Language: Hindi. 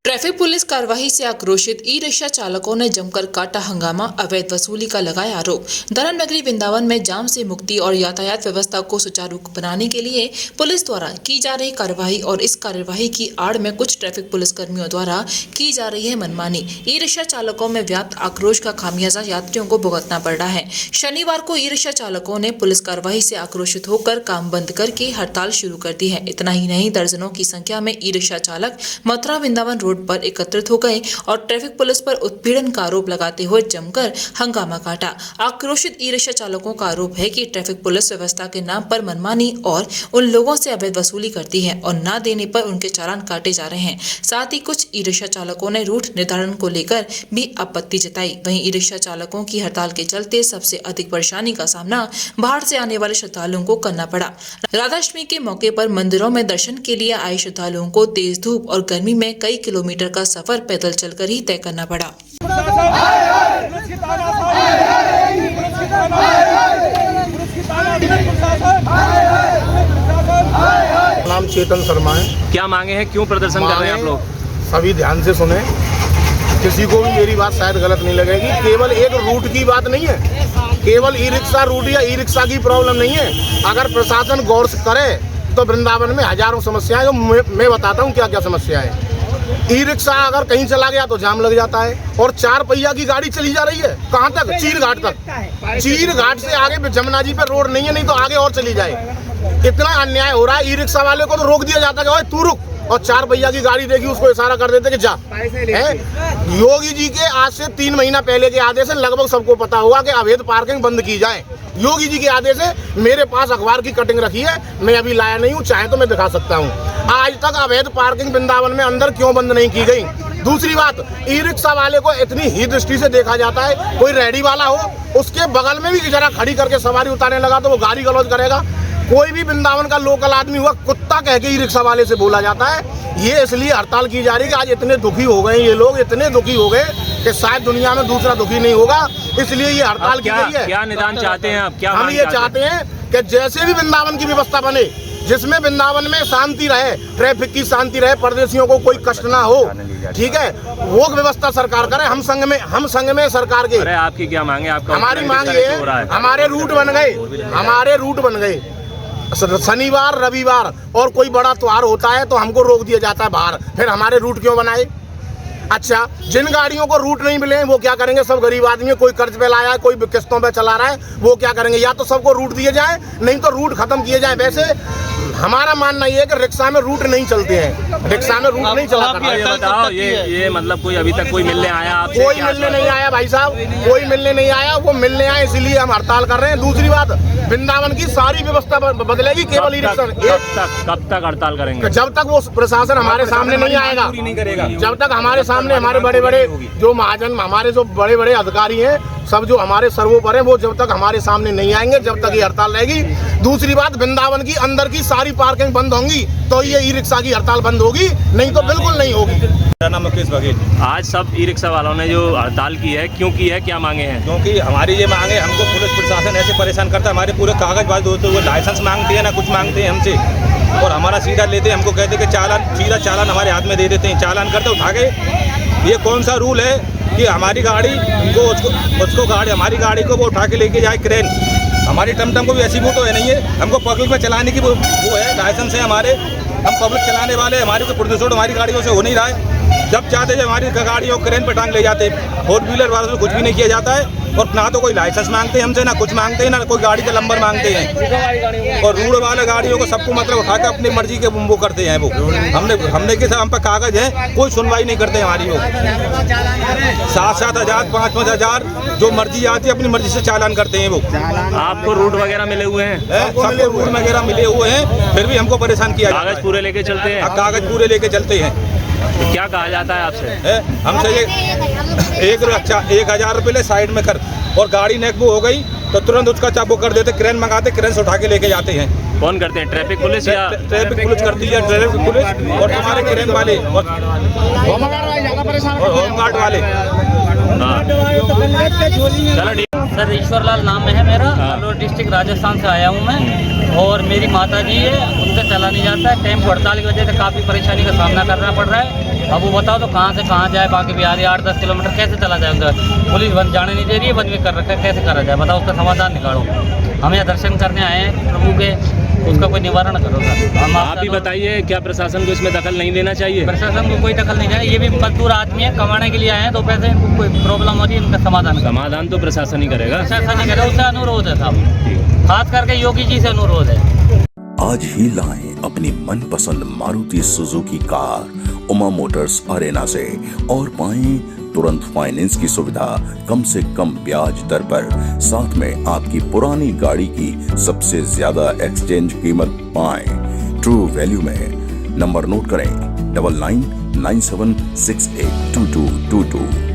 ट्रैफिक पुलिस कार्रवाई से आक्रोशित ई रिक्शा चालकों ने जमकर काटा हंगामा, अवैध वसूली का लगाया आरोप। धरम नगरी वृंदावन में जाम से मुक्ति और यातायात व्यवस्था को सुचारू बनाने के लिए पुलिस द्वारा की जा रही कार्रवाई और इस कार्रवाई की आड़ में कुछ ट्रैफिक पुलिस कर्मियों द्वारा की जा रही है मनमानी। ई रिक्शा चालकों में व्याप्त आक्रोश का खामियाजा यात्रियों को भुगतना पड़ रहा है। शनिवार को ई रिक्शा चालकों ने पुलिस कार्रवाई से आक्रोशित होकर काम बंद करके हड़ताल शुरू कर दी है। इतना ही नहीं, दर्जनों की संख्या में ई रिक्शा चालक मथुरा वृंदावन रोड पर एकत्रित हो गए और ट्रैफिक पुलिस पर उत्पीड़न का आरोप लगाते हुए जमकर हंगामा काटा। आक्रोशित ई रिक्शा चालकों का आरोप है कि ट्रैफिक पुलिस व्यवस्था के नाम पर मनमानी और उन लोगों से अवैध वसूली करती है और न देने पर उनके चालान काटे जा रहे हैं। साथ ही कुछ ई रिक्शा चालकों ने रूट निर्धारण को लेकर भी आपत्ति जताई। वहीं ई रिक्शा चालकों की हड़ताल के चलते सबसे अधिक परेशानी का सामना बाहर से आने वाले श्रद्धालुओं को करना पड़ा। राधाष्टमी के मौके पर मंदिरों में दर्शन के लिए आए श्रद्धालुओं को तेज धूप और गर्मी में कई किलोमीटर का सफर पैदल चलकर ही तय करना पड़ा। नाम चेतन शर्मा है। क्या मांगे हैं, क्यों प्रदर्शन कर रहे हैं आप लोग? सभी ध्यान से सुने, किसी को भी मेरी बात शायद गलत नहीं लगेगी। केवल एक रूट की बात नहीं है, केवल ई रिक्शा रूट या ई रिक्शा की प्रॉब्लम नहीं है। अगर प्रशासन गौर से करे तो वृंदावन में हजारों समस्याएं, जो मैं बताता हूँ क्या क्या समस्या है। ई रिक्शा अगर कहीं चला गया तो जाम लग जाता है और 4 पहिया की गाड़ी चली जा रही है कहाँ तक? चीरघाट तक। चीरघाट से आगे जमुना जी पे रोड नहीं है, नहीं तो आगे और चली जाए। इतना अन्याय हो रहा है। ई रिक्शा वाले को तो रोक दिया जाता है कि तू रुक, और 4 पहिया की गाड़ी देखी उसको इशारा कर देते कि जा। योगी जी के आज से 3 महीना पहले के आदेश है, लगभग सबको पता होगा कि अवैध पार्किंग बंद की जाए। योगी जी के आदेश है। मेरे पास अखबार की कटिंग रखी है, मैं अभी लाया नहीं हूँ, चाहे तो मैं दिखा सकता हूँ। आज तक अवैध पार्किंग वृंदावन में अंदर क्यों बंद नहीं की गई? दूसरी बात, ई रिक्शा वाले को इतनी ही दृष्टि से देखा जाता है। कोई रेडी वाला हो, उसके बगल में भी जरा खड़ी करके सवारी उतारने लगा तो वो गाली गलौज करेगा। कोई भी वृंदावन का लोकल आदमी हुआ, कुत्ता कह के ई रिक्शा वाले से बोला जाता है। ये इसलिए हड़ताल की जा रही है कि आज इतने दुखी हो गए ये लोग, इतने दुखी हो गए कि शायद दुनिया में दूसरा दुखी नहीं होगा, इसलिए ये हड़ताल की गई है। क्या निदान चाहते हैं आप? क्या हम ये चाहते हैं कि जैसे भी वृंदावन की व्यवस्था बने, जिसमें वृंदावन में शांति रहे, ट्रैफिक की शांति रहे, परदेशियों को कोई कष्ट ना हो, ठीक है, वो व्यवस्था सरकार करे। हम संग में सरकार के। अरे आपकी क्या मांगे? आपका हमारी मांग ये है, हमारे रूट बन गए। शनिवार रविवार और कोई बड़ा त्योहार होता है तो हमको रोक दिया जाता है बाहर, फिर हमारे रूट क्यों बनाए? अच्छा, जिन गाड़ियों को रूट नहीं मिले वो क्या करेंगे? सब गरीब आदमी, कोई कर्ज पे लाया है, कोई किस्तों पे चला रहा है, वो क्या करेंगे? या तो सबको रूट दिए जाए, नहीं तो रूट खत्म किए जाए। वैसे हमारा मानना ये है कि रिक्शा में रूट नहीं चलते हैं, रिक्शा में रूट नहीं चलाता। ये बताओ, ये मतलब कोई अभी तक कोई मिलने आया आपसे? कोई मिलने नहीं आया भाई साहब, कोई मिलने नहीं आया। वो मिलने आए इसीलिए हम हड़ताल कर रहे हैं। दूसरी बात, वृंदावन की सारी व्यवस्था बदलेगी, केवल ई रिक्शा। कब तक हड़ताल करेंगे? जब तक वो प्रशासन हमारे सामने नहीं आएगा, जब तक हमारे सामने हमारे बड़े जो महाजन, हमारे जो बड़े अधिकारी हैं, सब जो हमारे सर्वोपर हैं, वो जब तक हमारे सामने नहीं आएंगे, जब तक ये हड़ताल रहेगी। दूसरी बात, वृंदावन की अंदर की सारी पार्किंग बंद होंगी तो ये ई रिक्शा की हड़ताल बंद होगी, नहीं तो बिल्कुल नहीं होगी। मेरा नाम मुकेश बघेल। आज सब ई रिक्शा वालों ने जो हड़ताल की है, क्यों की है, क्या मांगे हैं? क्योंकि हमारी ये मांगे, हमको पुलिस प्रशासन ऐसे परेशान करता है। हमारे पूरे कागजबाज होते हुए लाइसेंस मांगते हैं, ना कुछ मांगते हैं हमसे, और हमारा सीधा लेते हैं। हमको कहते हैं कि सीधा चालान हमारे हाथ में दे देते हैं, चालान करते उठा के। ये कौन सा रूल है कि हमारी गाड़ी को उसको गाड़ी, हमारी गाड़ी को वो उठा के लेके जाए क्रेन? हमारी टमटम को भी ऐसी वो तो है नहीं है। हमको पब्लिक में चलाने की वो है, लाइसेंस है हमारे, हम पब्लिक चलाने वाले। हमारे को प्रदूषण हमारी गाड़ियों से हो नहीं रहा है। जब चाहते हैं हमारी गाड़ियों क्रेन पर टांग ले जाते हैं। 4 व्हीलर वालों से कुछ भी नहीं किया जाता है, और ना तो कोई लाइसेंस मांगते हैं हमसे, ना कुछ मांगते हैं, ना कोई गाड़ी का नंबर मांगते हैं। और रूट वाले गाड़ियों को सबको मतलब उठा के अपनी मर्जी के वो करते हैं। वो हमने के हम पे कागज है, कोई सुनवाई नहीं करते हमारी। वो 7-7 हज़ार 5-5 हज़ार जो मर्जी आती है अपनी मर्जी से चालान करते हैं। वो आपको रूट वगैरह मिले हुए हैं? सबको रूट वगैरह मिले हुए हैं, फिर भी हमको परेशान किया। कागज पूरे लेके चलते हैं? कागज पूरे लेके चलते हैं। क्या कहा जाता है आपसे? हमसे ये 1,000 रुपये ले साइड में कर, और गाड़ी नेकबू हो गई तो तुरंत उसका चाबू कर देते, क्रेन मंगाते, क्रेन से उठा के लेके जाते हैं। कौन करते हैं? ट्रैफिक पुलिस या? ट्रैफिक पुलिस करती है, ट्रैफिक पुलिस और हमारे क्रेन वाले और होमगार्ड वाले। चलो ठीक। सर ईश्वरलाल नाम है मेरा, अलवर डिस्ट्रिक्ट राजस्थान से आया हूँ मैं। और मेरी माता जी है, उनसे चला नहीं जाता है। टेम्पो हड़ताल की वजह से काफ़ी परेशानी का सामना करना पड़ रहा है। अब वो बताओ तो कहाँ से कहाँ जाए, बाकी बिहार 8-10 किलोमीटर कैसे चला जाए उधर? पुलिस बंद जाने नहीं दे रही है, बंद भी कर रखा है, कैसे करा जाए बताओ? उसका समाधान निकालो। हम यहाँ दर्शन करने आए हैं प्रभु के, उसका कोई निवारण करो सर। हम आप ही बताइए, क्या प्रशासन को इसमें दखल नहीं देना चाहिए? प्रशासन को कोई दखल नहीं देना। ये भी मजदूर आदमी है, कमाने के लिए आए हैं, तो पैसे इनको कोई प्रॉब्लम हो रही है, इनका समाधान तो प्रशासन ही करेगा। प्रशासन ही करेगा, उससे अनुरोध है साहब, खास करके योगी जी से अनुरोध है। आज ही लाएं अपनी मनपसंद Maruti Suzuki car Uma Motors Arena से और पाएं तुरंत फाइनेंस की सुविधा कम से कम ब्याज दर पर। साथ में आपकी पुरानी गाड़ी की सबसे ज्यादा एक्सचेंज कीमत पाएं ट्रू वैल्यू में। नंबर नोट करें 9997682222।